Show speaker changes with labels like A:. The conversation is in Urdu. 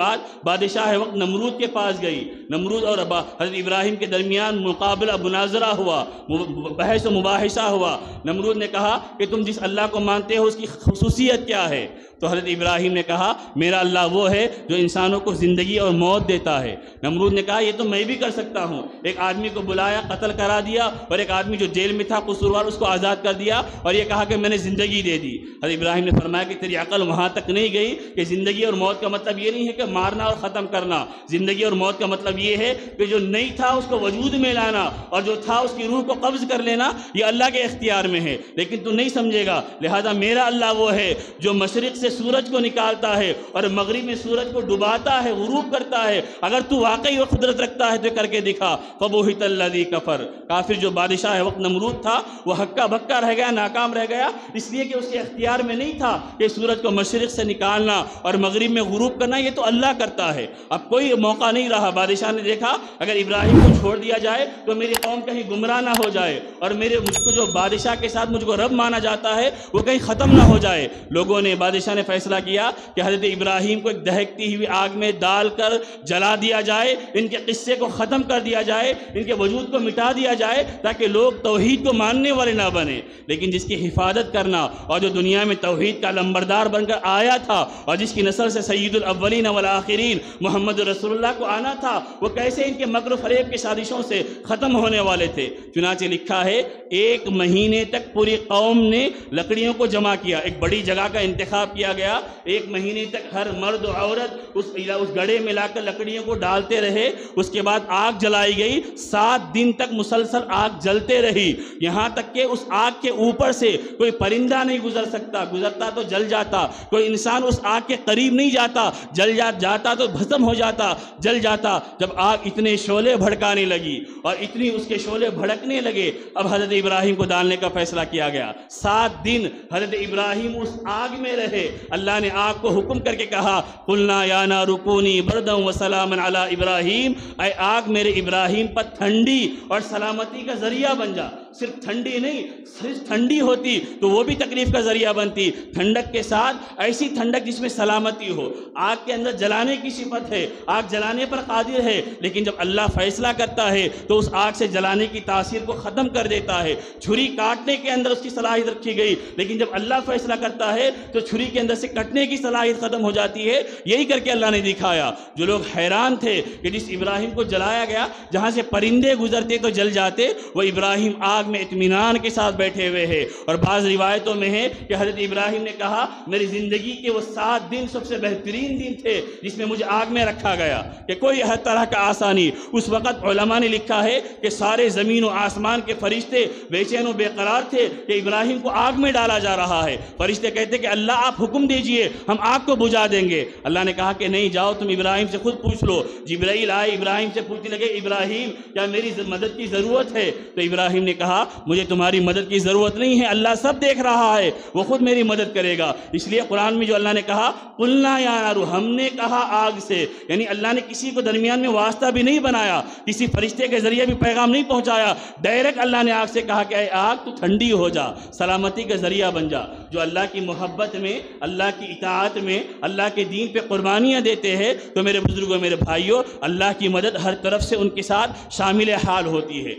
A: بعد بادشاہ وقت نمرود کے پاس گئی. نمرود اور حضرت ابراہیم کے درمیان مقابلہ مناظرہ ہوا، بحث و مباحثہ ہوا. نمرود نے کہا کہ تم جس اللہ کو مانتے ہو اس کی خصوصیت کیا ہے؟ تو حضرت ابراہیم نے کہا میرا اللہ وہ ہے جو انسانوں کو زندگی اور موت دیتا ہے. نمرود نے کہا یہ تو میں بھی کر سکتا ہوں. ایک آدمی کو بلایا، قتل کرا دیا، اور ایک آدمی جو جیل میں تھا قصوروار اس کو آزاد کر دیا، اور یہ کہا کہ میں نے زندگی دے دی. حضرت ابراہیم نے فرمایا کہ تیری عقل وہاں تک نہیں گئی کہ زندگی اور موت کا مطلب یہ نہیں ہے کہ مارنا اور ختم کرنا. زندگی اور موت کا مطلب یہ ہے کہ جو نہیں تھا اس کو وجود میں لانا، اور جو تھا اس کی روح کو قبض کر لینا. یہ اللہ کے اختیار میں ہے، لیکن تو نہیں سمجھے گا. لہذا میرا اللہ وہ ہے جو مشرق سے سورج کو نکالتا ہے اور مغرب میں سورج کو ڈباتا ہے، غروب کرتا ہے. اگر تو واقعی وہ قدرت رکھتا ہے تو کر کے دکھا. فبہت الذی کفر، کافر جو بادشاہ وقت نمرود تھا وہ ہکا بکا رہ گیا، ناکام رہ گیا، اس لیے کہ اس کے اختیار میں نہیں تھا کہ سورج کو مشرق سے نکالنا اور مغرب میں غروب کرنا. یہ تو اللہ کرتا ہے. اب کوئی موقع نہیں رہا. بادشاہ نے دیکھا اگر ابراہیم کو چھوڑ دیا جائے تو میری قوم کہیں گمراہ نہ ہو جائے، اور مجھ کو جو بادشاہ کے ساتھ مجھ کو رب مانا جاتا ہے وہ کہیں ختم نہ ہو جائے. لوگوں نے، بادشاہ نے فیصلہ کیا کہ حضرت ابراہیم کو ایک دہکتی ہوئی آگ میں ڈال کر جلا دیا جائے، ان کے قصے کو ختم کر دیا جائے، ان کے وجود کو مٹا دیا جائے، تاکہ لوگ توحید کو ماننے والے نہ بنے. لیکن جس کی حفاظت کرنا اور جو دنیا میں توحید کا لمبردار بن کر آیا تھا اور جس کی نسل سے سید الاولین والآخرین محمد رسول اللہ کو آنا تھا، وہ کیسے ان کے مکر و فریب کی سازشوں سے ختم ہونے والے تھے. چنانچہ لکھا ہے 1 مہینے تک پوری قوم نے لکڑیوں کو جمع کیا. ایک بڑی جگہ کا انتخاب کیا گیا. 1 مہینے تک ہر مرد و عورت اس گڑھے میں لا کر لکڑیوں کو ڈالتے رہے. اس کے بعد آگ جلائی گئی. 7 دن تک مسلسل آگ جلتے رہی، یہاں تک کہ اس آگ کے اوپر سے کوئی پرندہ نہیں گزر سکتا. گزرتا تو جل جاتا. کوئی انسان اس آگ کے قریب نہیں جاتا. جاتا تو بھسم ہو جاتا، جل جاتا. جب آگ اتنے شعلے بھڑکانے لگی اور اتنی اس کے شعلے بھڑکنے لگے، اب حضرت ابراہیم کو ڈالنے کا فیصلہ کیا گیا. 7 دن حضرت ابراہیم اس آگ میں رہے. اللہ نے آگ کو حکم کر کے کہا قلنا یا نار کونی بردا وسلاما علی ابراہیم، اے آگ میرے ابراہیم پر ٹھنڈی اور سلامتی کا ذریعہ بن جا. صرف ٹھنڈی نہیں، صرف ٹھنڈی ہوتی تو وہ بھی تکلیف کا ذریعہ بنتی. ٹھنڈک کے ساتھ ایسی ٹھنڈک جس میں سلامتی ہو. آگ کے اندر جلانے کی صفت ہے، آگ جلانے پر قادر ہے، لیکن جب اللہ فیصلہ کرتا ہے تو اس آگ سے جلانے کی تاثیر کو ختم کر دیتا ہے. چھری کاٹنے کے اندر اس کی صلاحیت رکھی گئی، لیکن جب اللہ فیصلہ کرتا ہے تو چھری کے اندر سے کٹنے کی صلاحیت ختم ہو جاتی ہے. یہی کر کے اللہ نے دکھایا. جو لوگ حیران تھے کہ جس ابراہیم کو جلایا گیا جہاں سے پرندے گزرتے تو جل جاتے، وہ ابراہیم آگ میں اطمینان کے ساتھ بیٹھے ہوئے ہیں. اور بعض روایتوں میں ہے کہ حضرت ابراہیم نے کہا میری زندگی کے وہ 7 دن سب سے بہترین دن تھے جس میں مجھے آگ میں رکھا گیا، کہ کوئی ہر طرح کا آسانی. اس وقت علماء نے لکھا ہے کہ سارے زمین و آسمان کے فرشتے بے چین و بے قرار تھے کہ ابراہیم کو آگ میں ڈالا جا رہا ہے. فرشتے کہتے کہ اللہ آپ حکم دیجئے ہم آگ کو بجھا دیں گے. اللہ نے کہا کہ نہیں، جاؤ تم ابراہیم سے خود پوچھ لو. جبرائیل آئے، ابراہیم سے پوچھنے لگے ابراہیم کیا میری مدد کی ضرورت ہے؟ تو ابراہیم نے کہا مجھے تمہاری مدد کی ضرورت نہیں ہے، اللہ سب دیکھ رہا ہے، وہ خود میری مدد کرے گا. اس لیے قرآن میں جو اللہ نے کہا قلنا یا نار، ہم نے کہا آگ سے، یعنی اللہ نے کسی کو درمیان میں واسطہ بھی نہیں بنایا، کسی فرشتے کے ذریعے بھی پیغام نہیں پہنچایا. ڈائریکٹ اللہ نے آگ سے کہا کہ اے آگ تو ٹھنڈی ہو جا، سلامتی کا ذریعہ بن جا. جو اللہ کی محبت میں، اللہ کی اطاعت میں، اللہ کے دین پہ قربانیاں دیتے ہیں تو میرے بزرگوں، میرے بھائیوں، اللہ کی مدد ہر طرف سے ان کے ساتھ شامل حال ہوتی ہے.